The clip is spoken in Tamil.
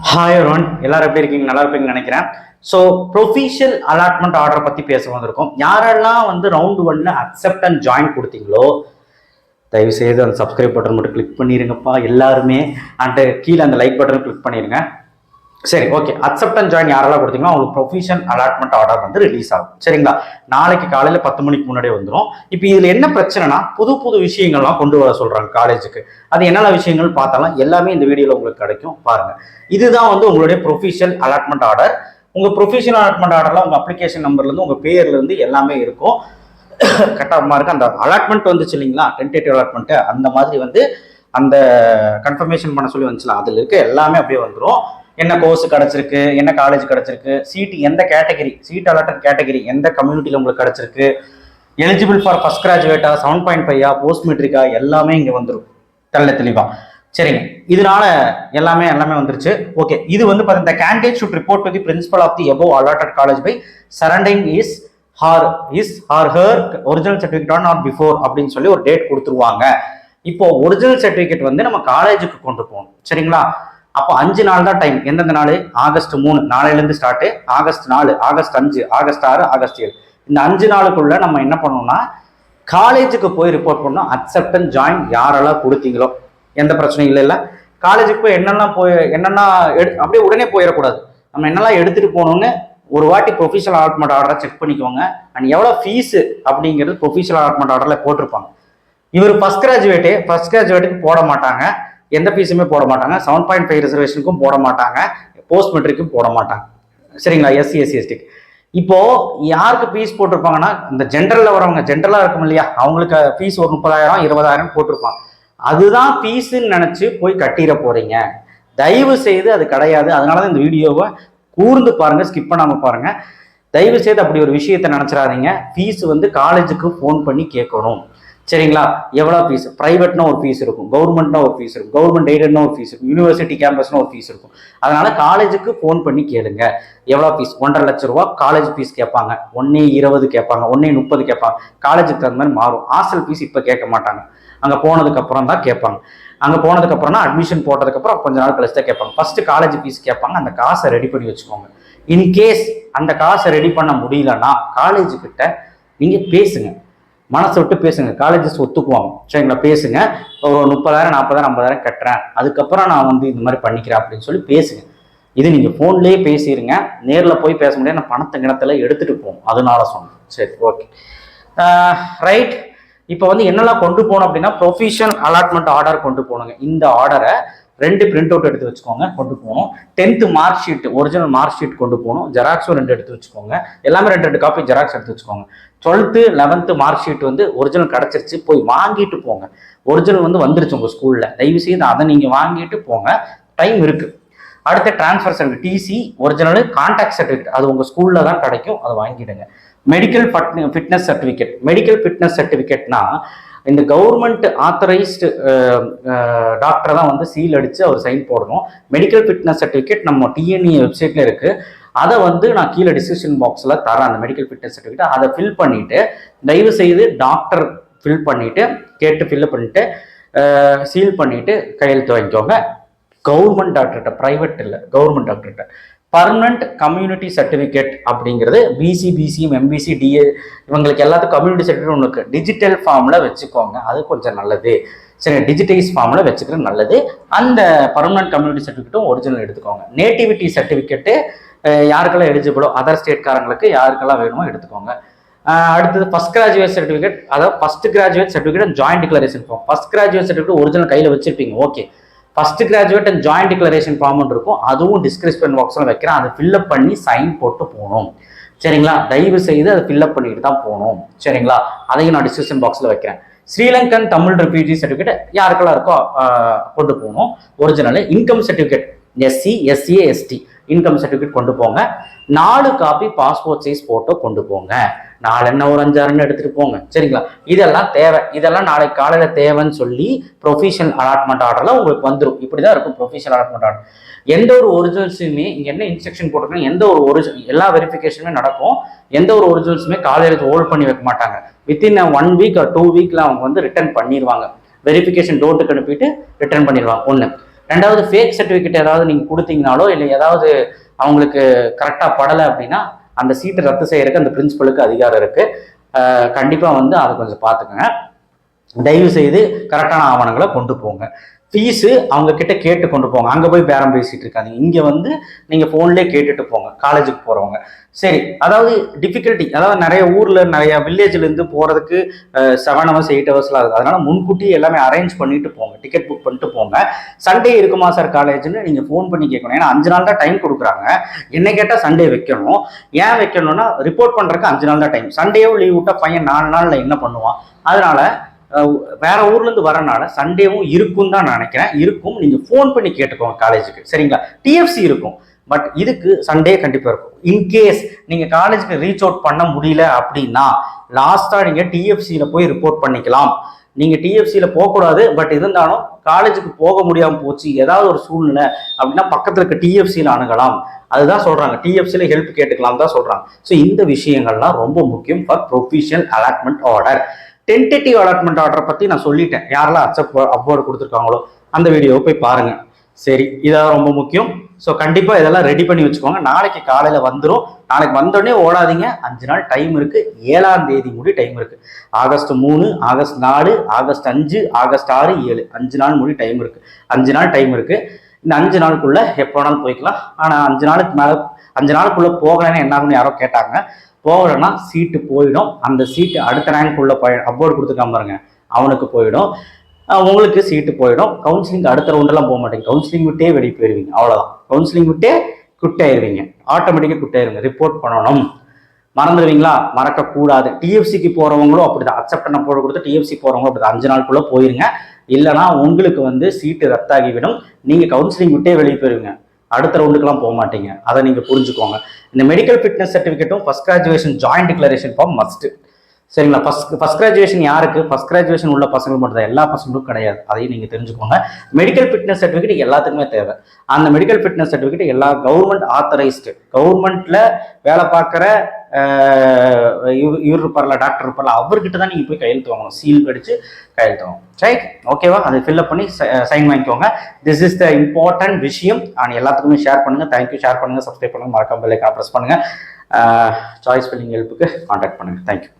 ஹாய் ஒருவன் எல்லாரும் எப்படி இருக்கீங்க? நல்லா இருப்பீங்கன்னு நினைக்கிறேன். ஸோ ப்ரொஃபஷனல் அலாட்மெண்ட் ஆர்டரை பற்றி பேச வந்திருக்கோம். யாரெல்லாம் வந்து ரவுண்ட் ஒன்ல அக்செப்ட் அண்ட் ஜாயின் கொடுத்தீங்களோ தயவு செய்து அந்த சப்ஸ்கிரைப் பட்டன் மட்டும் கிளிக் பண்ணிடுங்கப்பா எல்லாருமே. அண்ட் கீழே அந்த லைக் பட்டன் கிளிக் பண்ணிடுங்க. சரி, ஓகே. அக்செப்ட் அண்ட் ஜாயின் யாரெல்லாம் கொடுத்தீங்களோ அவங்களுக்கு ப்ரொஃபஷனல் அலாட்மெண்ட் ஆர்டர் வந்து ரிலீஸ் ஆகும். சரிங்களா? நாளைக்கு காலையில் 10 மணிக்கு முன்னாடியே வந்துடும். இப்போ இதில் என்ன பிரச்சனைனா புது புது விஷயங்கள்லாம் கொண்டு வர சொல்கிறாங்க காலேஜுக்கு. அது என்னென்ன விஷயங்கள் பார்த்தாலும் எல்லாமே இந்த வீடியோவில் உங்களுக்கு கிடைக்கும், பாருங்க. இதுதான் வந்து உங்களுடைய ப்ரொஃபஷனல் அலாட்மெண்ட் ஆர்டர். உங்கள் ப்ரொஃபஷனல் அலாட்மெண்ட் ஆர்டரில் உங்கள் அப்ளிகேஷன் நம்பர்லேருந்து உங்கள் பேர்லேருந்து எல்லாமே இருக்கும். கரெக்டாக இருக்கு. அந்த அலாட்மெண்ட் வந்துச்சு இல்லைங்களா, டென்டேட்டிவ் அலாட்மெண்ட்டு, அந்த மாதிரி வந்து அந்த கன்ஃபர்மேஷன் பண்ண சொல்லி வந்துச்சுல, அதில் இருக்க எல்லாமே அப்படியே வந்துடும். என்ன கோர்ஸ் கிடைச்சிருக்கு, என்ன காலேஜ் கிடைச்சிருக்கு, சீட்டு எந்த கேட்டகரி, சீட் அலாட்டட் கேட்டகரி எந்த கம்யூனிட்டியில் உங்களுக்கு கிடைச்சிருக்கு, எலிஜிபிள் ஃபார் ஃபர்ஸ்ட் கிராஜுவேட்டா, 7.5 போஸ்ட் மெட்ரிக்கா, எல்லாமே இங்கே வந்துடும் தெளிவா. சரிங்க, இதனால எல்லாமே வந்துருச்சு. ஓகே, இது வந்து இந்த candidate should report to the principal of the above allotted college by surrendering his or her original certificate on or before அப்படின்னு சொல்லி ஒரு டேட் கொடுத்துருவாங்க. இப்போ ஒரிஜினல் சர்டிஃபிகேட் வந்து நம்ம காலேஜுக்கு கொண்டு போகணும். சரிங்களா? அப்போ 5 நாள் தான் டைம். எந்தெந்த நாள்? ஆகஸ்ட் 3 நாளையிலேருந்து start, August 4, August 5, August 6, August 7. இந்த 5 நாளுக்குள்ள நம்ம என்ன பண்ணணும்னா காலேஜுக்கு போய் ரிப்போர்ட் பண்ணணும். அக்செப்ட் அண்ட் ஜாயின் யாரெல்லாம் கொடுத்தீங்களோ எந்த பிரச்சனையும் இல்லை. காலேஜுக்கு போய் என்னென்ன அப்படியே உடனே போயிடக்கூடாது. நம்ம என்னெல்லாம் எடுத்துட்டு போகணும்னு ஒரு வாட்டி ப்ரொஃபஷனல் அலாட்மெண்ட் ஆர்டரை செக் பண்ணிக்கோங்க. அண்ட் எவ்வளோ ஃபீஸு அப்படிங்கிறது ப்ரொஃபஷனல் அலாட்மெண்ட் ஆர்டரில் போட்டிருப்பாங்க. இவர் ஃபர்ஸ்ட் கிராஜுவேட்டுக்கு போட மாட்டாங்க, எந்த ஃபீஸுமே போட மாட்டாங்க. 7.5 ரிசர்வேஷனுக்கும் போட மாட்டாங்க, போஸ்ட் மெட்ரிக்கும் போட மாட்டாங்க. சரிங்களா? SC ST. இப்போ யாருக்கு ஃபீஸ் போட்டிருப்பாங்கன்னா இந்த ஜென்ரல்ல வரவங்க, ஜென்ரலா இருக்கும் இல்லையா, அவங்களுக்கு ஃபீஸ் ஒரு 30,000 20,000 போட்டிருப்பாங்க. அதுதான் ஃபீஸுன்னு நினைச்சு போய் கட்டிட போறீங்க. தயவு செய்து அது கிடையாது. அதனாலதான் இந்த வீடியோவை கூர்ந்து பாருங்க, ஸ்கிப் பண்ணாம பாருங்க. தயவு செய்து அப்படி ஒரு விஷயத்தை நினைச்சிடாதீங்க. ஃபீஸ் வந்து காலேஜுக்கு ஃபோன் பண்ணி கேட்கணும். சரிங்களா? எவ்வளோ ஃபீஸ்? ப்ரைவேட்னா ஒரு ஃபீஸ் இருக்கும், கவர்மெண்ட்னா ஒரு ஃபீஸ் இருக்கும், கவர்மெண்ட் எய்டட்னா ஒரு ஃபீஸ் இருக்கும், யூனிவர்சிட்டி கேம்பஸ்னா ஒரு ஃபீஸ் இருக்கும். அதனால காலேஜுக்கு ஃபோன் பண்ணி கேளுங்க எவ்வளோ ஃபீஸ். 1.5 லட்ச ரூபா காலேஜ் ஃபீஸ் கேட்பாங்க, 1.20 கேட்பாங்க, 1.30 கேட்பாங்க. காலேஜுக்கு தகுந்த மாதிரி மாறும். ஹாஸ்டல் ஃபீஸ் இப்போ கேட்க மாட்டாங்க, அங்கே போனதுக்கு அப்புறம் தான் கேட்பாங்க. அங்கே போனதுக்கு அப்புறம்னா அட்மிஷன் போட்டதுக்கப்புறம் கொஞ்ச நாள் கழிச்சு தான் கேட்பாங்க. ஃபர்ஸ்ட் காலேஜ் ஃபீஸ் கேட்பாங்க. அந்த காசை ரெடி பண்ணி வச்சுக்கோங்க. இன்கேஸ் அந்த காசை ரெடி பண்ண முடியலன்னா காலேஜ் கிட்ட நீங்க பேசுங்க, மனசை விட்டு பேசுங்க. காலேஜஸ் ஒத்துக்குவாங்க. சரிங்களா? பேசுங்க. ஒரு 30,000 40,000 50,000 கட்டுறேன், அதுக்கப்புறம் நான் வந்து இந்த மாதிரி பண்ணிக்கிறேன் அப்படின்னு சொல்லி பேசுங்க. இது நீங்க போன்லயே பேசிடுங்க. நேரில் போய் பேச முடியாது, நான் பணத்தை கிணத்துல எடுத்துட்டு போவோம், அதனால சொன்னேன். சரி, ஓகே, ரைட். இப்போ வந்து என்னெல்லாம் கொண்டு போகணும் அப்படின்னா ப்ரொஃபஷனல் அலாட்மெண்ட் ஆர்டர் கொண்டு போகணுங்க. இந்த ஆர்டரை 2 பிரிண்ட் அவுட் எடுத்து வச்சுக்கோங்க, கொண்டு போகணும். 10th mark sheet, original mark sheet கொண்டு போகணும். ஜெராக்ஸும் 2 எடுத்து வச்சுக்கோங்க. எல்லாமே 2 காப்பி ஜெராக்ஸ் எடுத்து வச்சுக்கோங்க. 12th 11th மார்க் ஷீட் வந்து ஒரிஜினல் கிடைச்சிருச்சு, போய் வாங்கிட்டு போங்க. ஒரிஜினல் வந்து வந்துருச்சு உங்க ஸ்கூல்ல, தயவு செய்து அதை நீங்க வாங்கிட்டு போங்க, டைம் இருக்கு. அடுத்த transfer certificate, TC original, conduct certificate, அது உங்க ஸ்கூல்ல தான் கிடைக்கும், அதை வாங்கிடுங்க. Medical fitness certificate. Medical fitness சர்டிஃபிகேட்னா இந்த கவர்மெண்ட் ஆத்தரைஸ்டு டாக்டரை தான் வந்து சீல் அடிச்சு அவர் சைன் போடணும். மெடிக்கல் ஃபிட்னஸ் சர்டிஃபிகேட் நம்ம டிஎன்இ வெப்சைட்ல இருக்கு. அதை வந்து நான் கீழே டிஸ்கிரிப்ஷன் பாக்ஸ்ல தரேன். அந்த மெடிக்கல் ஃபிட்னஸ் சர்டிஃபிகேட் அதை ஃபில் பண்ணிட்டு தயவு செய்து டாக்டர் ஃபில் பண்ணிட்டு கேட்டு ஃபில் பண்ணிட்டு சீல் பண்ணிட்டு கையெழுத்து வாங்கிக்கோங்க. கவர்மெண்ட் டாக்டர்கிட்ட, பிரைவேட் இல்லை, கவர்மெண்ட் டாக்டர்கிட்ட. பர்மனன்ட் கம்யூனிட்டி சர்டிஃபிகேட் அப்படிங்கிறது பிசி, பிசிஎம், எம்பிசி, டிஏ இவங்களுக்கு எல்லாத்துக்கும் கம்யூனிட்டி சர்டிஃபிகேட் உங்களுக்கு டிஜிட்டல் ஃபார்மில் வச்சுக்கோங்க, அது கொஞ்சம் நல்லது. சரி, டிஜிட்டைஸ் ஃபார்மில் வச்சுக்கிறது நல்லது. அந்த பர்மனன்ட் கம்யூனிட்டி சர்டிஃபிகேட்டும் ஒரிஜினல் எடுத்துக்கோங்க. நேட்டிவிட்டி சர்டிஃபிகேட்டு யாருக்கெல்லாம் எலிஜிபிளோ, அதர் ஸ்டேட்காரங்களுக்கு யாருக்கெல்லாம் வேணுமோ எடுத்துக்கோங்க. அடுத்தது ஃபர்ஸ்ட் கிராஜுவேட் சர்டிஃபிகேட், அதாவது first graduate certificate and joint declaration form. First graduate certificate original கையில் வச்சிருப்பீங்க, okay. First graduate and joint declaration form இருக்கும், அதுவும் டிஸ்கிரிப்ஷன் பாக்ஸில் வைக்கிறேன். அதை ஃபில்அப் பண்ணி சைன் போட்டு போகணும். சரிங்களா? தயவு செய்து அதை ஃபில்அப் பண்ணிட்டு தான் போகணும். சரிங்களா? அதையும் நான் டிஸ்கிரிப்ஷன் பாக்ஸில் வைக்கிறேன். ஸ்ரீலங்கன் தமிழ் ரெஃப்யூஜி சர்டிஃபிகேட் யாருக்கெல்லாம் இருக்கோ கொண்டு போகணும். Original income certificate, SC, SCA, ST income certificate கொண்டு போங்க. 4 காப்பி பாஸ்போர்ட் சைஸ் போட்டோ கொண்டு போங்க. 4 என்ன ஒரு 5 எடுத்துட்டு போங்க. சரிங்களா? இதெல்லாம் தேவை. இதெல்லாம் நாளைக்கு காலையில தேவைன்னு சொல்லி ப்ரொஃபஷனல் அலாட்மெண்ட் ஆர்டர்ல உங்களுக்கு வந்துடும். இப்படிதான் இருக்கும் ப்ரொஃபஷனல் அலாட்மெண்ட் ஆர்டர். எந்த ஒரு ஒரிஜினல்ஸுமே இங்க என்ன இன்ஸ்ட்ரக்ஷன் போட்டிருக்கோம், எந்த ஒரு ஒரிஜினல் எல்லா வெரிஃபிகேஷனுமே நடக்கும். எந்த ஒரு ஒரிஜினல்ஸுமே காலேஜ் ஹோல்ட் பண்ணி வைக்க மாட்டாங்க. வித்தின் 1 வீக் or 2 வீக்ல அவங்க வந்து ரிட்டர்ன் பண்ணிடுவாங்க. வெரிஃபிகேஷன் டோட்டுக்கு அனுப்பிட்டு ரிட்டர்ன் பண்ணிடுவாங்க. ஒன்று. ரெண்டாவது ஃபேக் சர்டிஃபிகேட் ஏதாவது நீங்கள் கொடுத்தீங்கனாலோ இல்லை ஏதாவது அவங்களுக்கு கரெக்டாக படலை அப்படின்னா அந்த சீட்டை ரத்து செய்யறதுக்கு அந்த பிரின்சிபலுக்கு அதிகாரம் இருக்குது. கண்டிப்பாக வந்து அதை கொஞ்சம் பார்த்துக்கோங்க. தயவு செய்து கரெக்டான ஆவணங்களை கொண்டு போங்க. ஃபீஸு அவங்க கிட்ட கேட்டு கொண்டு போங்க. அங்கே போய் பேரம் பேசிட்டு இருக்காங்க. இங்கே வந்து நீங்கள் ஃபோன்லேயே கேட்டுட்டு போங்க காலேஜுக்கு போகிறவங்க. சரி, அதாவது டிஃபிகல்ட்டி, அதாவது நிறைய ஊரில் நிறைய வில்லேஜ்லேருந்து போகிறதுக்கு 7 hours 8 hours ஆகுது. அதனால முன்கூட்டி எல்லாமே அரேஞ்ச் பண்ணிட்டு போங்க, டிக்கெட் புக் பண்ணிட்டு போங்க. சண்டே இருக்குமா சார் காலேஜ்னு நீங்கள் ஃபோன் பண்ணி கேட்கணும். ஏன்னா 5 நாள் தான் டைம் கொடுக்குறாங்க. என்ன கேட்டால் சண்டே வைக்கணும். ஏன் வைக்கணும்னா ரிப்போர்ட் பண்ணுறதுக்கு 5 நாள் தான் டைம். சண்டேவும் லீவ் விட்டா பையன் 4 நாளில் என்ன பண்ணுவான்? அதனால வேற ஊர்ல இருந்து வரனால சண்டேவும் இருக்கும் தான் நினைக்கிறேன். இருக்கும், நீங்க ஃபோன் பண்ணி கேட்டுக்கோங்க காலேஜுக்கு. சரிங்களா? டிஎஃப்சி இருக்கும், பட் இதுக்கு சண்டே கண்டிப்பா இருக்கும். இன்கேஸ் நீங்க காலேஜுக்கு ரீச் அவுட் பண்ண முடியல அப்படின்னா லாஸ்டா நீங்க டிஎஃப்சியில போய் ரிப்போர்ட் பண்ணிக்கலாம். நீங்க டிஎஃப்சியில போகக்கூடாது, பட் இருந்தாலும் காலேஜுக்கு போக முடியாம போச்சு ஏதாவது ஒரு சூழ்நிலை அப்படின்னா பக்கத்துல இருக்க டிஎஃப்சியில அணுகலாம். அதுதான் சொல்றாங்க, டிஎஃப்சியில ஹெல்ப் கேட்டுக்கலாம் தான் சொல்றாங்க. ஸோ இந்த விஷயங்கள்லாம் ரொம்ப முக்கியம் for professional allotment order. Tentative allotment ஆர்டரை பற்றி நான் சொல்லிட்டேன். யாரெல்லாம் அப்வோர்டு கொடுத்துருக்காங்களோ அந்த வீடியோவை போய் பாருங்க. சரி, இதான் ரொம்ப முக்கியம். ஸோ கண்டிப்பாக இதெல்லாம் ரெடி பண்ணி வச்சுக்கோங்க. நாளைக்கு காலையில் வந்துடும். நாளைக்கு வந்தோடனே ஓடாதீங்க. 5 நாள் டைம் இருக்கு. 7ஆம் தேதி முடி டைம் இருக்கு. ஆகஸ்ட் 3, ஆகஸ்ட் 4, ஆகஸ்ட் 5, ஆகஸ்ட் 6, 7 5 நாள் முடி டைம் இருக்கு. 5 நாள் டைம் இருக்கு. இந்த 5 நாளுக்குள்ள எப்போ வேணாலும் போய்க்கலாம். ஆனால் 5 நாளுக்கு மேலே 5 நாளுக்குள்ள போகலன்னு என்ன ஆகும்னு யாரோ கேட்டாங்க. போகலன்னா சீட்டு போயிடும். அந்த சீட்டு அடுத்த ரேங்க் உள்ள அப்வோர்டு கொடுத்துருக்காம பாருங்க, அவனுக்கு போயிடும். உங்களுக்கு சீட்டு போயிடும். கவுன்சிலிங் அடுத்த ரவுண்டெல்லாம் போக மாட்டேங்க. கவுன்சிலிங் விட்டே வெளியே போயிருவீங்க. அவ்வளோதான். கவுன்சிலிங் விட்டே குட்டாயிருவீங்க. ஆட்டோமேட்டிக்காக குட்டாயிருங்க. ரிப்போர்ட் பண்ணணும். மறந்துடுவீங்களா? மறக்கக்கூடாது. டிஎஃப்சிக்கு போகிறவங்களும் அப்படிதான். அக்செப்டன் அப்வோர்டு கொடுத்து டிஎஃப்சி போகிறவங்களும் அப்படிதான். 5 நாளுக்குள்ளே போயிருங்க. இல்லைனா உங்களுக்கு வந்து சீட்டு ரத்தாகிவிடும். நீங்கள் கவுன்சிலிங் விட்டே வெளியே போயிருவீங்க. அடுத்த ரவுண்டுக்கெல்லாம் போக மாட்டீங்க. அதை நீங்கள் புரிஞ்சுக்கோங்க. இந்த மெடிக்கல் ஃபிட்னஸ் சர்டிஃபிகேட்டும் first graduation joint declaration form must. சரிங்களா? ஃபர்ஸ்ட் கிராஜுவேஷன் யாருக்கு? ஃபர்ஸ்ட் கிராஜுவேஷன் உள்ள பசங்களுக்கு மட்டும் தான், எல்லா பசங்களுக்கும் கிடையாது. அதையும் நீங்கள் தெரிஞ்சுக்கோங்க. மெடிக்கல் ஃபிட்னஸ் சர்டிஃபிகேட் எல்லாத்துக்குமே தேவை. அந்த மெடிக்கல் ஃபிட்னஸ் சர்டிஃபிகேட் எல்லா கவர்மெண்ட் ஆத்தரைஸ்டு, கவர்மெண்ட்ல வேலை பார்க்குற இவர் இருப்பார்ல, டாக்டர் இருப்பார்ல, அவர்கிட்ட தான் நீங்கள் போய் கையெழுத்து வாங்கணும். சீல் அடிச்சு கையெழுத்து வாங்கணும். ரைட், ஓகேவா? அதை ஃபில்அப் பண்ணி சைன் வாங்கிக்கோங்க. திஸ் இஸ் த இம்பார்ட்டன்ட் விஷயம். நான் எல்லாத்துக்குமே ஷேர் பண்ணுங்க. தேங்க்யூ. ஷேர் பண்ணுங்க, சப்ஸ்கிரைப் பண்ணுங்க, மறக்காம பெல் ஐகானை ப்ரெஸ் பண்ணுங்க. சாய்ஸ் ஃபில்லிங் ஹெல்ப்புக்கு கான்டாக்ட் பண்ணுங்க. தேங்க்யூ.